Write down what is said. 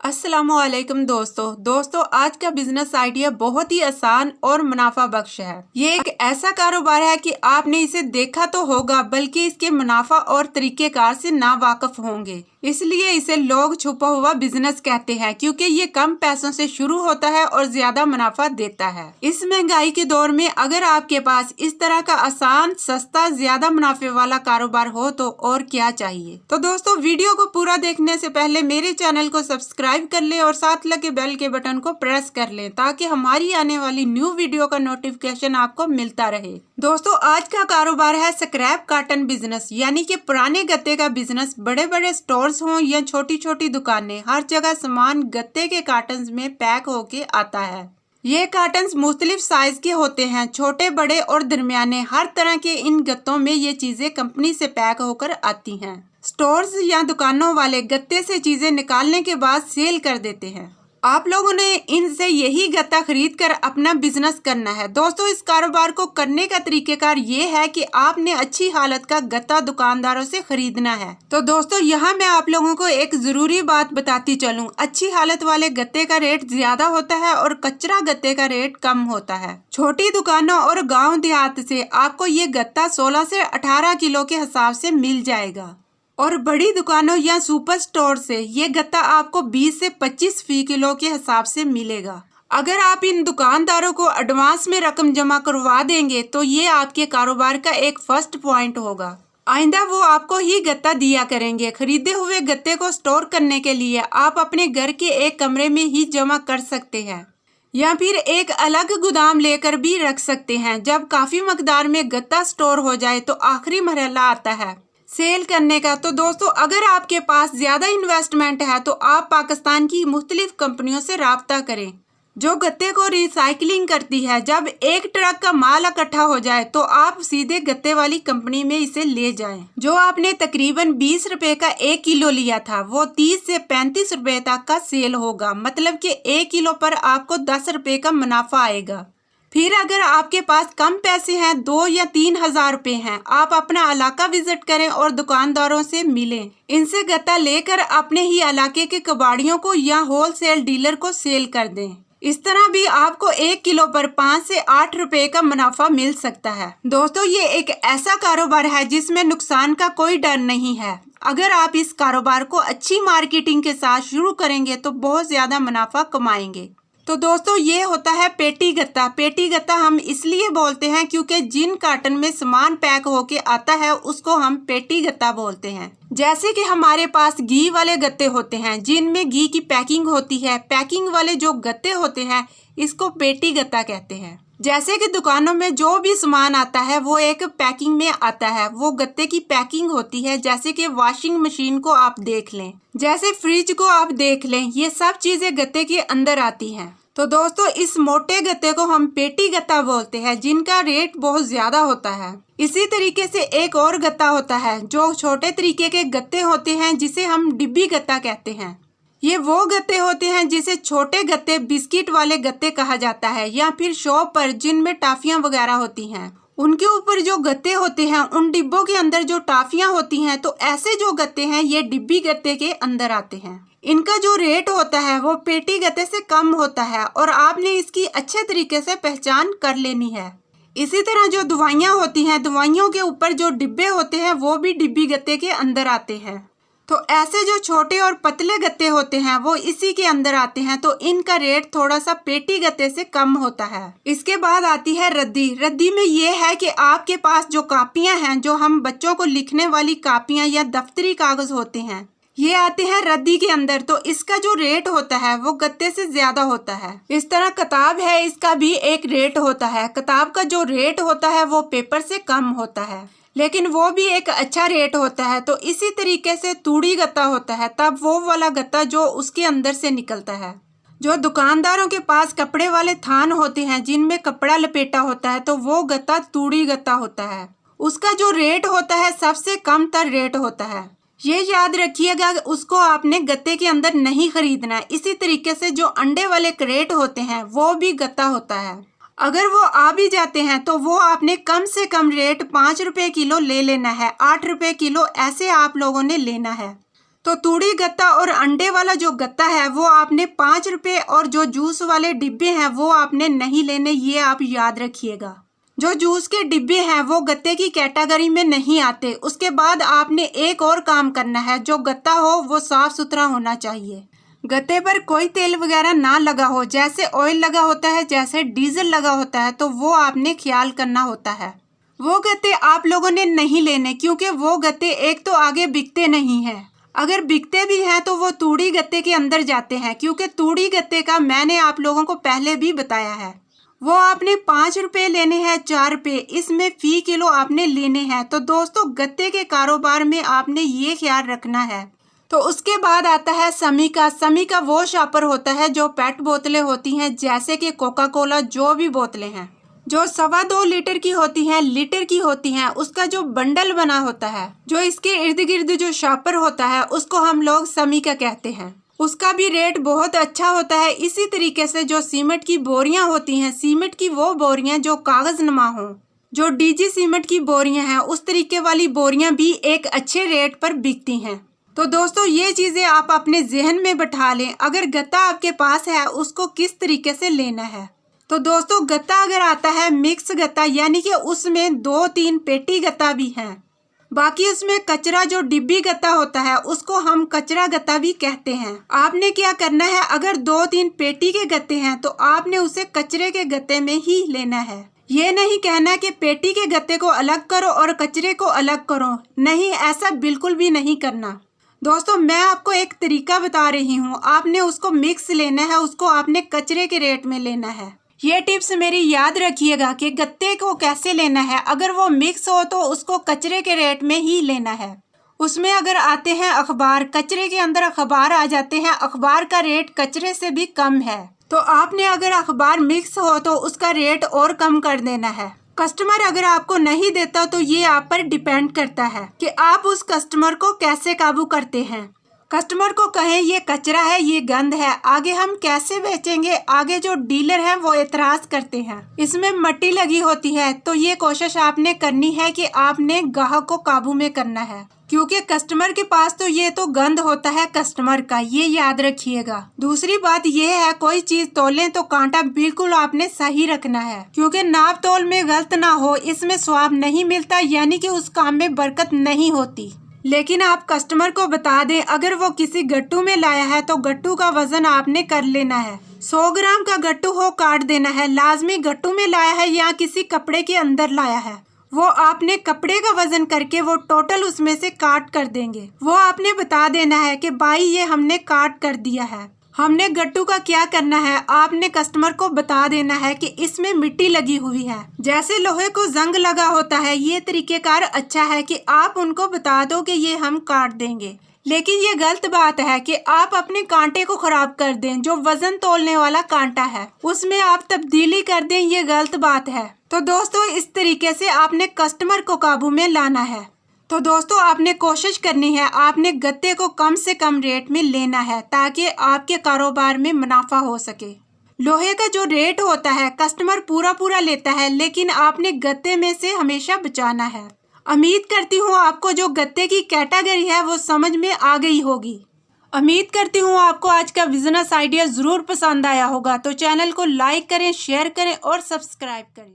अस्सलामुअलैकुम दोस्तों आज का बिजनेस आइडिया बहुत ही आसान और मुनाफा बख्श है। ये एक ऐसा कारोबार है कि आपने इसे देखा तो होगा, बल्कि इसके मुनाफा और तरीकेकार से ना वाकिफ होंगे। इसलिए इसे लोग छुपा हुआ बिजनेस कहते हैं, क्योंकि ये कम पैसों से शुरू होता है और ज्यादा मुनाफा देता है। इस महंगाई के दौर में अगर आपके पास इस तरह का आसान, सस्ता, ज्यादा मुनाफे वाला कारोबार हो तो और क्या चाहिए। तो दोस्तों, वीडियो को पूरा देखने से पहले मेरे चैनल को सब्सक्राइब कर लें और साथ लगे बेल के बटन को प्रेस कर लें, ताकि हमारी आने वाली न्यू वीडियो का नोटिफिकेशन आपको मिलता रहे। दोस्तों, आज का कारोबार है स्क्रैप कार्टन बिजनेस, यानी कि पुराने गत्ते का बिजनेस। बड़े बड़े स्टोर्स हों या छोटी छोटी दुकानें, हर जगह सामान गत्ते के कार्टन्स में पैक होके आता है। ये कार्टन्स मुख्तलिफ साइज के होते हैं, छोटे, बड़े और दरमियाने। हर तरह के इन गत्तों में ये चीजें कंपनी से पैक होकर आती हैं। स्टोर्स या दुकानों वाले गत्ते से चीजें निकालने के बाद सेल कर देते हैं। आप लोगों ने इनसे यही गत्ता खरीद कर अपना बिजनेस करना है। दोस्तों, इस कारोबार को करने का तरीकेकार ये है कि आपने अच्छी हालत का गत्ता दुकानदारों से खरीदना है। तो दोस्तों, यहाँ मैं आप लोगों को एक जरूरी बात बताती चलूं। अच्छी हालत वाले गत्ते का रेट ज्यादा होता है और कचरा गत्ते का रेट कम होता है। छोटी दुकानों और गाँव देहात से आपको ये गत्ता 16 से 18 किलो के हिसाब से मिल जाएगा, और बड़ी दुकानों या सुपर स्टोर से ये गत्ता आपको 20 से 25 फी किलो के हिसाब से मिलेगा। अगर आप इन दुकानदारों को एडवांस में रकम जमा करवा देंगे तो ये आपके कारोबार का एक फर्स्ट पॉइंट होगा। आइंदा वो आपको ही गत्ता दिया करेंगे। खरीदे हुए गत्ते को स्टोर करने के लिए आप अपने घर के एक कमरे में ही जमा कर सकते हैं, या फिर एक अलग गोदाम लेकर भी रख सकते हैं। जब काफी मकदार में गत्ता स्टोर हो जाए तो आखिरी मरहला आता है सेल करने का। तो दोस्तों, अगर आपके पास ज्यादा इन्वेस्टमेंट है तो आप पाकिस्तान की मुख्तलिफ कंपनियों से राब्ता करें जो गत्ते को रिसाइकलिंग करती है। जब एक ट्रक का माल इकट्ठा हो जाए तो आप सीधे गत्ते वाली कंपनी में इसे ले जाएं। जो आपने तकरीबन 20 रुपए का 1 किलो लिया था, वो 30 से 35 रुपए तक का सेल होगा। मतलब कि 1 किलो पर आपको 10 रुपए का मुनाफा आएगा। फिर अगर आपके पास कम पैसे हैं, 2 या 3 हजार रुपए हैं, आप अपना इलाका विजिट करें और दुकानदारों से मिलें। इनसे गत्ता लेकर अपने ही इलाके के कबाड़ियों को या होलसेल डीलर को सेल कर दें। इस तरह भी आपको 1 किलो पर 5 से 8 रुपए का मुनाफा मिल सकता है। दोस्तों, ये एक ऐसा कारोबार है जिसमें नुकसान का कोई डर नहीं है। अगर आप इस कारोबार को अच्छी मार्केटिंग के साथ शुरू करेंगे तो बहुत ज्यादा मुनाफा कमाएंगे। तो दोस्तों, ये होता है पेटी गत्ता। पेटी गत्ता हम इसलिए बोलते हैं क्योंकि जिन कार्टन में सामान पैक होके आता है उसको हम पेटी गत्ता बोलते हैं। जैसे कि हमारे पास घी वाले गत्ते होते हैं जिनमें घी की पैकिंग होती है। पैकिंग वाले जो गत्ते होते हैं इसको पेटी गत्ता कहते हैं। जैसे कि दुकानों में जो भी सामान आता है वो एक पैकिंग में आता है, वो गत्ते की पैकिंग होती है। जैसे कि वॉशिंग मशीन को आप देख लें, जैसे फ्रिज को आप देख लें, ये सब चीजें गत्ते के अंदर आती हैं। तो दोस्तों, इस मोटे गत्ते को हम पेटी गत्ता बोलते हैं, जिनका रेट बहुत ज्यादा होता है। इसी तरीके से एक और गत्ता होता है जो छोटे तरीके के गत्ते होते हैं, जिसे हम डिब्बी गत्ता कहते हैं। ये वो गत्ते होते हैं जिसे छोटे गत्ते, बिस्किट वाले गत्ते कहा जाता है, या फिर शॉप पर जिनमें टाफियां वगैरह होती हैं उनके ऊपर जो गत्ते होते हैं, उन डिब्बों के अंदर जो टाफियां होती हैं। तो ऐसे जो गत्ते हैं ये डिब्बी गत्ते के अंदर आते हैं। इनका जो रेट होता है वो पेटी गत्ते से कम होता है, और आपने इसकी अच्छे तरीके से पहचान कर लेनी है। इसी तरह जो दवाइयाँ होती हैं, दवाइयों के ऊपर जो डिब्बे होते हैं वो भी डिब्बी गत्ते के अंदर आते हैं। तो ऐसे जो छोटे और पतले गत्ते होते हैं वो इसी के अंदर आते हैं। तो इनका रेट थोड़ा सा पेटी गत्ते से कम होता है। इसके बाद आती है रद्दी। रद्दी में ये है कि आपके पास जो कापियां हैं, जो हम बच्चों को लिखने वाली कापियां या दफ्तरी कागज होते हैं, ये आते हैं रद्दी के अंदर। तो इसका जो रेट होता है वो गत्ते से ज्यादा होता है। इस तरह किताब है, इसका भी एक रेट होता है। किताब का जो रेट होता है वो पेपर से कम होता है, लेकिन वो भी एक अच्छा रेट होता है। तो इसी तरीके से तूड़ी गत्ता होता है, तब वो वाला गत्ता जो उसके अंदर से निकलता है। जो दुकानदारों के पास कपड़े वाले थान होते हैं जिनमें कपड़ा लपेटा होता है, तो वो गत्ता तूड़ी गत्ता होता है। उसका जो रेट होता है सबसे कम तर रेट होता है। ये याद रखिएगा, उसको आपने गत्ते के अंदर नहीं खरीदना है। इसी तरीके से जो अंडे वाले क्रेट होते हैं वो भी गत्ता होता है। अगर वो आ भी जाते हैं तो वो आपने कम से कम रेट 5 रुपए किलो ले लेना है, 8 रुपए किलो ऐसे आप लोगों ने लेना है। तो तूड़ी गत्ता और अंडे वाला जो गत्ता है वो आपने 5 रुपये, और जो जूस वाले डिब्बे हैं वो आपने नहीं लेने, ये आप याद रखिएगा। जो जूस के डिब्बे हैं वो गत्ते की कैटेगरी में नहीं आते। उसके बाद आपने एक और काम करना है, जो गत्ता हो वो साफ सुथरा होना चाहिए। गत्ते पर कोई तेल वगैरह ना लगा हो, जैसे ऑयल लगा होता है, जैसे डीजल लगा होता है, तो वो आपने ख्याल करना होता है। वो गत्ते आप लोगों ने नहीं लेने, क्योंकि वो गत्ते एक तो आगे बिकते नहीं हैं, अगर बिकते भी हैं तो वो तूड़ी गत्ते के अंदर जाते हैं, क्योंकि तूड़ी गत्ते का मैंने आप लोगों को पहले भी बताया है। वो आपने 5 रुपये लेने हैं, 4 रुपये, इसमें फी किलो आपने लेने हैं। तो दोस्तों गत्ते के कारोबार में आपने ये ख्याल रखना है। तो उसके बाद आता है समी का। समी का वो शॉपर होता है जो पेट बोतलें होती हैं, जैसे कि कोका कोला, जो भी बोतलें हैं जो 2.25 लीटर की होती हैं, लीटर की होती हैं, उसका जो बंडल बना होता है, जो इसके इर्द गिर्द जो शॉपर होता है, उसको हम लोग समी का कहते हैं। उसका भी रेट बहुत अच्छा होता है। इसी तरीके से जो सीमेंट की बोरियां होती हैं, सीमेंट की वो बोरियां जो कागज नमा हो, जो डीजी सीमेंट की बोरियां हैं, उस तरीके वाली बोरियां भी एक अच्छे रेट पर बिकती हैं। तो दोस्तों ये चीजें आप अपने जहन में बैठा लें। अगर गत्ता आपके पास है, उसको किस तरीके से लेना है। तो दोस्तों गत्ता अगर आता है मिक्स गत्ता, यानी कि उसमें 2-3 पेटी गत्ता भी है, बाकी उसमें कचरा जो डिब्बी गत्ता होता है उसको हम कचरा गत्ता भी कहते हैं। आपने क्या करना है, अगर 2-3 पेटी के गत्ते हैं तो आपने उसे कचरे के गत्ते में ही लेना है। ये नहीं कहना कि पेटी के गत्ते को अलग करो और कचरे को अलग करो, नहीं, ऐसा बिल्कुल भी नहीं करना। दोस्तों मैं आपको एक तरीका बता रही हूँ, आपने उसको मिक्स लेना है, उसको आपने कचरे के रेट में लेना है। ये टिप्स मेरी याद रखिएगा कि गत्ते को कैसे लेना है। अगर वो मिक्स हो तो उसको कचरे के रेट में ही लेना है। उसमें अगर आते हैं अखबार, कचरे के अंदर अखबार आ जाते हैं, अखबार का रेट कचरे से भी कम है, तो आपने अगर अखबार मिक्स हो तो उसका रेट और कम कर देना है। कस्टमर अगर आपको नहीं देता तो ये आप पर डिपेंड करता है कि आप उस कस्टमर को कैसे काबू करते हैं। कस्टमर को कहें ये कचरा है, ये गंद है, आगे हम कैसे बेचेंगे। आगे जो डीलर हैं वो एतराज करते हैं, इसमें मट्टी लगी होती है। तो ये कोशिश आपने करनी है कि आपने ग्राहक को काबू में करना है, क्योंकि कस्टमर के पास तो ये तो गंद होता है कस्टमर का, ये याद रखिएगा। दूसरी बात ये है, कोई चीज तोलें तो कांटा बिल्कुल आपने सही रखना है, क्योंकि नाप तोल में गलत ना हो, इसमें स्वाब नहीं मिलता, यानी कि उस काम में बरकत नहीं होती। लेकिन आप कस्टमर को बता दें, अगर वो किसी गट्टू में लाया है तो गट्टू का वजन आपने कर लेना है। 100 ग्राम का गट्टू हो काट देना है, लाजमी गट्टू में लाया है या किसी कपड़े के अंदर लाया है, वो आपने कपड़े का वजन करके वो टोटल उसमें से काट कर देंगे। वो आपने बता देना है कि भाई ये हमने काट कर दिया है। हमने गट्टू का क्या करना है, आपने कस्टमर को बता देना है कि इसमें मिट्टी लगी हुई है, जैसे लोहे को जंग लगा होता है। ये तरीकेकार अच्छा है कि आप उनको बता दो कि ये हम काट देंगे। लेकिन ये गलत बात है कि आप अपने कांटे को खराब कर दें। जो वजन तोलने वाला कांटा है उसमें आप तब्दीली कर दें, ये गलत बात है। तो दोस्तों इस तरीके से आपने कस्टमर को काबू में लाना है। तो दोस्तों आपने कोशिश करनी है, आपने गत्ते को कम से कम रेट में लेना है, ताकि आपके कारोबार में मुनाफा हो सके। लोहे का जो रेट होता है कस्टमर पूरा लेता है, लेकिन आपने गत्ते में से हमेशा बचाना है। उम्मीद करती हूँ आपको जो गत्ते की कैटेगरी है वो समझ में आ गई होगी। उम्मीद करती हूँ आपको आज का बिजनेस आइडिया जरूर पसंद आया होगा। तो चैनल को लाइक करें, शेयर करें और सब्सक्राइब करें।